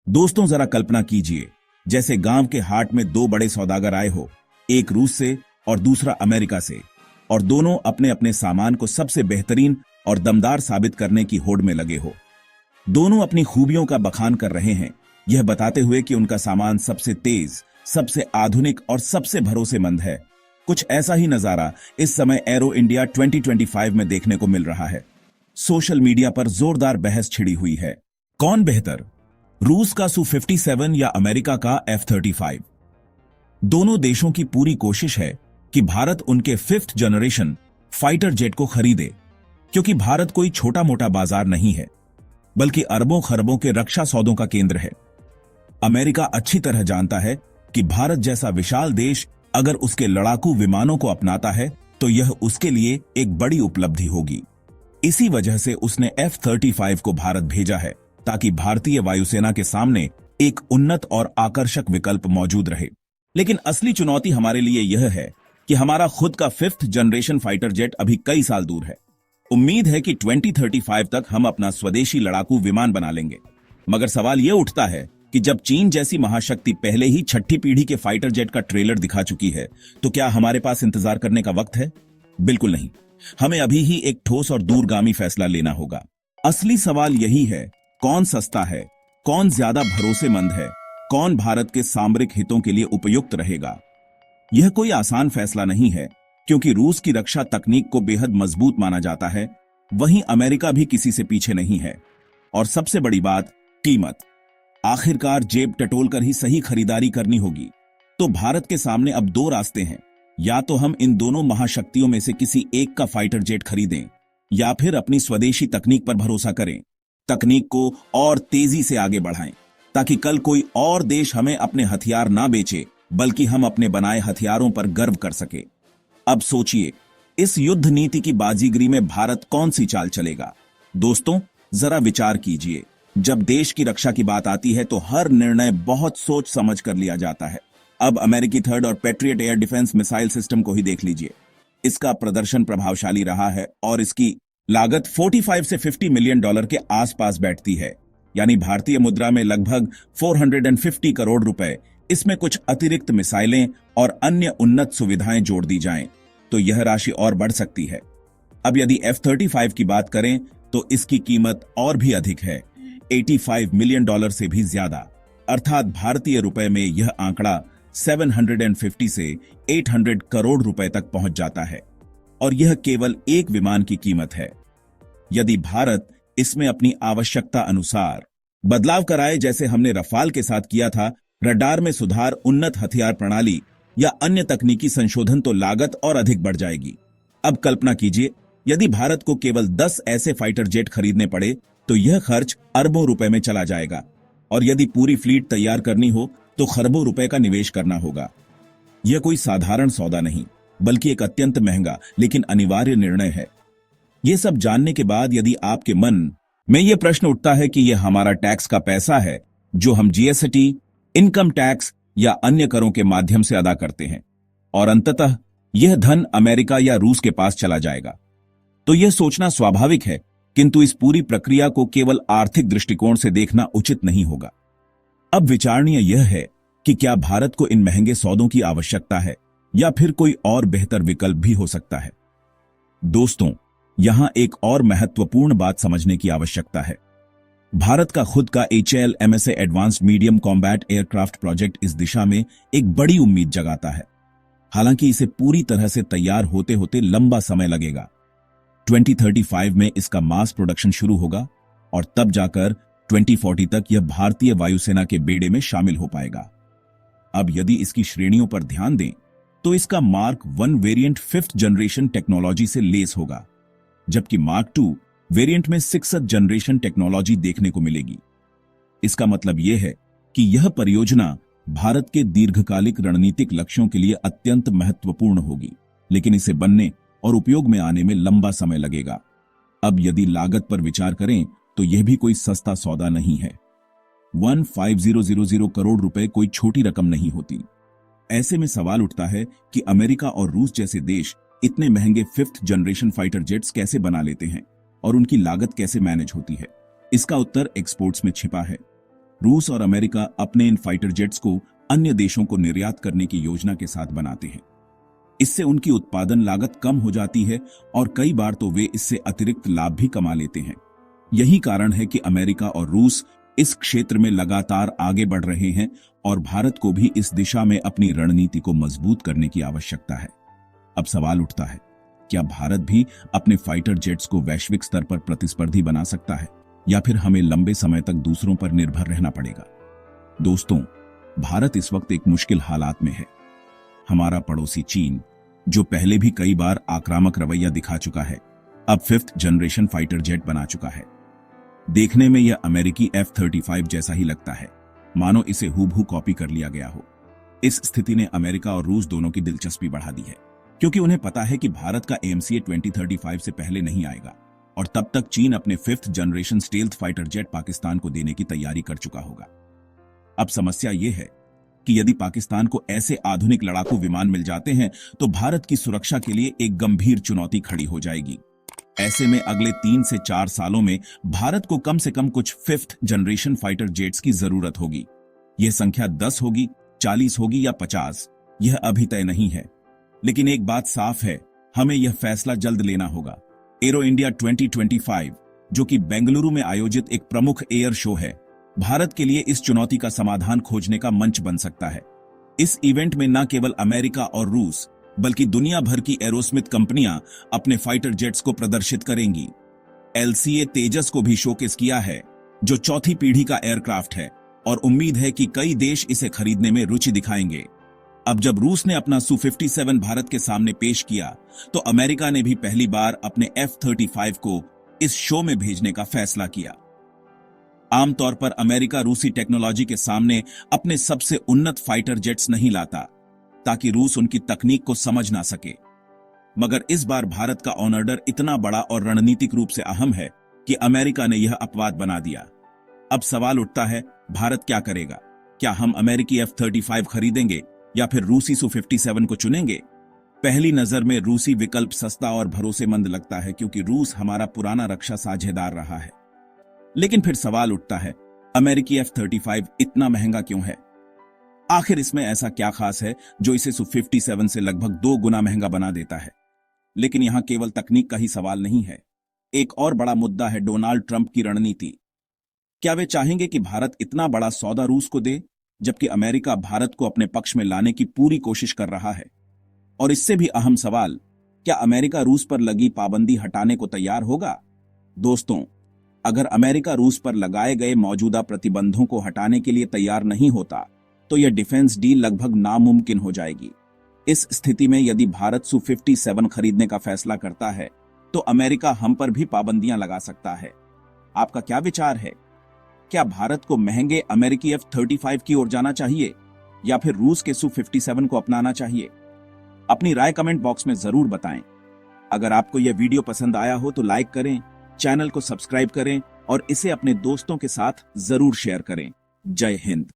दोस्तों जरा कल्पना कीजिए, जैसे गांव के हाट में दो बड़े सौदागर आए हो, एक रूस से और दूसरा अमेरिका से, और दोनों अपने अपने सामान को सबसे बेहतरीन और दमदार साबित करने की होड़ में लगे हो। दोनों अपनी खूबियों का बखान कर रहे हैं, यह बताते हुए कि उनका सामान सबसे तेज, सबसे आधुनिक और सबसे भरोसेमंद है। कुछ ऐसा ही नजारा इस समय एरो इंडिया 2025 में देखने को मिल रहा है। सोशल मीडिया पर जोरदार बहस छिड़ी हुई है, कौन बेहतर, रूस का Su-57 या अमेरिका का F-35। दोनों देशों की पूरी कोशिश है कि भारत उनके 5th जनरेशन फाइटर जेट को खरीदे, क्योंकि भारत कोई छोटा मोटा बाजार नहीं है, बल्कि अरबों खरबों के रक्षा सौदों का केंद्र है। अमेरिका अच्छी तरह जानता है कि भारत जैसा विशाल देश अगर उसके लड़ाकू विमानों को अपनाता है तो यह उसके लिए एक बड़ी उपलब्धि होगी। इसी वजह से उसने F-35 को भारत भेजा है, ताकि भारतीय वायुसेना के सामने एक उन्नत और आकर्षक विकल्प मौजूद रहे। लेकिन असली चुनौती हमारे लिए यह है कि हमारा खुद का 5th जनरेशन फाइटर जेट अभी कई साल दूर है। उम्मीद है कि 2035 तक हम अपना स्वदेशी लड़ाकू विमान बना लेंगे, मगर सवाल यह उठता है कि जब चीन जैसी महाशक्ति पहले ही 6ठी पीढ़ी के फाइटर जेट का ट्रेलर दिखा चुकी है, तो क्या हमारे पास इंतजार करने का वक्त है? बिल्कुल नहीं। हमें अभी ही एक ठोस और दूरगामी फैसला लेना होगा। असली सवाल यही है, कौन सस्ता है, कौन ज्यादा भरोसेमंद है, कौन भारत के सामरिक हितों के लिए उपयुक्त रहेगा। यह कोई आसान फैसला नहीं है, क्योंकि रूस की रक्षा तकनीक को बेहद मजबूत माना जाता है, वहीं अमेरिका भी किसी से पीछे नहीं है। और सबसे बड़ी बात, कीमत। आखिरकार जेब टटोलकर ही सही खरीदारी करनी होगी। तो भारत के सामने अब दो रास्ते हैं, या तो हम इन दोनों महाशक्तियों में से किसी एक का फाइटर जेट खरीदें, या फिर अपनी स्वदेशी तकनीक पर भरोसा करें, तकनीक को और तेजी से आगे बढ़ाएं, ताकि कल कोई और देश हमें अपने हथियार ना बेचे, बल्कि हम अपने बनाए हथियारों पर गर्व कर सके। अब सोचिए, इस युद्ध नीति की बाजीगरी में भारत कौन सी चाल चलेगा? दोस्तों जरा विचार कीजिए, जब देश की रक्षा की बात आती है तो हर निर्णय बहुत सोच समझ कर लिया जाता है। अब अमेरिकी थर्ड और patriot air defence missile system को ही देख लीजिए। इसका प्रदर्शन प्रभावशाली रहा है और इसकी लागत 45 से 50 मिलियन डॉलर के आसपास बैठती है, यानी भारतीय मुद्रा में लगभग 450 करोड़ रुपए। इसमें कुछ अतिरिक्त मिसाइलें और अन्य उन्नत सुविधाएं जोड़ दी जाएं, तो यह राशि और बढ़ सकती है। अब यदि F-35 की बात करें तो इसकी कीमत और भी अधिक है, 85 मिलियन डॉलर से भी ज्यादा, अर्थात भारतीय रुपए में यह आंकड़ा 750 से 800 करोड़ रुपए तक पहुंच जाता है, और यह केवल एक विमान की कीमत है। यदि भारत इसमें अपनी आवश्यकता अनुसार बदलाव कराए, जैसे हमने रफाल के साथ किया था, रडार में सुधार, उन्नत हथियार प्रणाली या अन्य तकनीकी संशोधन, तो लागत और अधिक बढ़ जाएगी। अब कल्पना कीजिए, यदि भारत को केवल 10 ऐसे फाइटर जेट खरीदने पड़े तो यह खर्च अरबों रुपए में चला जाएगा, और यदि पूरी फ्लीट तैयार करनी हो तो खरबों रुपए का निवेश करना होगा। यह कोई साधारण सौदा नहीं, बल्कि एक अत्यंत महंगा लेकिन अनिवार्य निर्णय है। यह सब जानने के बाद यदि आपके मन में यह प्रश्न उठता है कि यह हमारा टैक्स का पैसा है जो हम जीएसटी, इनकम टैक्स या अन्य करों के माध्यम से अदा करते हैं, और अंततः यह धन अमेरिका या रूस के पास चला जाएगा, तो यह सोचना स्वाभाविक है, किंतु इस पूरी प्रक्रिया को केवल आर्थिक दृष्टिकोण से देखना उचित नहीं होगा। अब विचारणीय यह है कि क्या भारत को इन महंगे सौदों की आवश्यकता है, या फिर कोई और बेहतर विकल्प भी हो सकता है। दोस्तों यहां एक और महत्वपूर्ण बात समझने की आवश्यकता है। भारत का खुद का HAL-MSA advanced medium combat aircraft project इस दिशा में एक बड़ी उम्मीद जगाता है। हालांकि इसे पूरी तरह से तैयार होते होते लंबा समय लगेगा। 2035 में इसका मास प्रोडक्शन शुरू होगा, और तब जाकर 2040 तक यह भारतीय वायुसेना के बेड़े में शामिल हो पाएगा। अब यदि इसकी श्रेणियों पर ध्यान दें तो इसका mark 1 variant 5th generation technology से लेस होगा, जबकि मार्क 2 वेरिएंट में 6th जनरेशन टेक्नोलॉजी देखने को मिलेगी। इसका मतलब यह है कि यह परियोजना भारत के दीर्घकालिक रणनीतिक लक्ष्यों के लिए अत्यंत महत्वपूर्ण होगी, लेकिन इसे बनने और उपयोग में आने में लंबा समय लगेगा। अब यदि लागत पर विचार करें तो यह भी कोई सस्ता सौदा नहीं है। 15,000 करोड़ रुपए कोई छोटी रकम नहीं होती। ऐसे में सवाल उठता है कि अमेरिका और रूस जैसे देश इतने महंगे 5th जनरेशन फाइटर जेट्स कैसे बना लेते हैं, और उनकी लागत कैसे मैनेज होती है। इसका उत्तर एक्सपोर्ट्स में छिपा है। रूस और अमेरिका अपने इन फाइटर जेट्स को अन्य देशों को निर्यात करने की योजना के साथ बनाते हैं। इससे उनकी उत्पादन लागत कम हो जाती है और कई बार तो वे इससे अतिरिक्त लाभ भी कमा लेते हैं। यही कारण है कि अमेरिका और रूस इस क्षेत्र में लगातार आगे बढ़ रहे हैं और भारत को भी इस दिशा में अपनी रणनीति को मजबूत करने की आवश्यकता है। अब सवाल उठता है, क्या भारत भी अपने फाइटर जेट्स को वैश्विक स्तर पर प्रतिस्पर्धी बना सकता है या फिर हमें लंबे समय तक दूसरों पर निर्भर रहना पड़ेगा? दोस्तों, भारत इस वक्त एक मुश्किल हालात में है। हमारा पड़ोसी चीन, जो पहले भी कई बार आक्रामक रवैया दिखा चुका है, अब 5th जनरेशन फाइटर जेट बना चुका है। देखने में यह अमेरिकी F-35 जैसा ही लगता है, मानो इसे हूबहू कॉपी कर लिया गया हो। इस स्थिति ने अमेरिका और रूस दोनों की दिलचस्पी बढ़ा दी है, क्योंकि उन्हें पता है कि भारत का AMCA 2035 से पहले नहीं आएगा और तब तक चीन अपने 5th generation stealth fighter jet Pakistan को देने की तैयारी कर चुका होगा। अब समस्या यह है कि यदि पाकिस्तान को ऐसे आधुनिक लड़ाकू विमान मिल जाते हैं तो भारत की सुरक्षा के लिए एक गंभीर चुनौती खड़ी हो जाएगी। ऐसे में अगले 3 से 4 सालों में भारत को कम से कम कुछ 5th जनरेशन फाइटर जेट्स की जरूरत होगी। यह संख्या 10 होगी, 40 होगी या 50, यह अभी तय नहीं है। लेकिन एक बात साफ है, हमें यह फैसला जल्द लेना होगा। एरो इंडिया 2025, जो कि बेंगलुरु में आयोजित एक प्रमुख एयर शो है, भारत के लिए इस चुनौती का समाधान खोजने का मंच बन सकता है। इस इवेंट में न केवल अमेरिका और रूस, बल्कि दुनिया भर की एरोस्मिथ कंपनियां अपने फाइटर जेट्स को प्रदर्शित करेंगी। LCA तेजस को भी शोकेस किया है, जो 4थी पीढ़ी का एयरक्राफ्ट है, और उम्मीद है कि कई देश इसे खरीदने में रुचि दिखाएंगे। अब जब रूस ने अपना Su-57 भारत के सामने पेश किया, तो अमेरिका ने भी पहली बार अपने F-35 को इस शो में भेजने का फैसला किया। आमतौर पर अमेरिका रूसी टेक्नोलॉजी के सामने अपने सबसे उन्नत फाइटर जेट्स नहीं लाता, ताकि रूस उनकी तकनीक को समझ ना सके। मगर इस बार भारत का ऑर्डर इतना बड़ा और रणनीतिक रूप से अहम है कि अमेरिका ने यह अपवाद बना दिया। अब सवाल उठता है, भारत क्या करेगा? क्या हम अमेरिकी F-35 खरीदेंगे या फिर रूसी Su-57 को चुनेंगे? पहली नजर में रूसी विकल्प सस्ता और भरोसेमंद लगता है, क्योंकि रूस हमारा पुराना रक्षा साझेदार रहा है। लेकिन फिर सवाल उठता है, अमेरिकी F-35 इतना महंगा क्यों है? आखिर इसमें ऐसा क्या खास है जो इसे Su-57 से लगभग 2 गुना महंगा बना देता है? लेकिन यहां केवल तकनीक का ही सवाल नहीं है। एक और बड़ा मुद्दा है डोनाल्ड ट्रंप की रणनीति। क्या वे चाहेंगे कि भारत इतना बड़ा सौदा रूस को दे, जबकि अमेरिका भारत को अपने पक्ष में लाने की पूरी कोशिश कर रहा है? और इससे भी अहम सवाल, क्या अमेरिका रूस पर लगी पाबंदी हटाने को तैयार होगा? दोस्तों, अगर अमेरिका रूस पर लगाए गए मौजूदा प्रतिबंधों को हटाने के लिए तैयार नहीं होता, तो यह डिफेंस डील लगभग नामुमकिन हो जाएगी। इस स्थिति में यदि भारत Su-57 खरीदने का फैसला करता है, तो अमेरिका हम पर भी पाबंदियां लगा सकता है। आपका क्या विचार है? क्या भारत को महंगे अमेरिकी F-35 की ओर जाना चाहिए या फिर रूस के Su-57 को अपनाना चाहिए? अपनी राय कमेंट बॉक्स में जरूर बताएं। अगर आपको यह वीडियो पसंद आया हो तो लाइक करें, चैनल को सब्सक्राइब करें और इसे अपने दोस्तों के साथ जरूर शेयर करें। जय हिंद।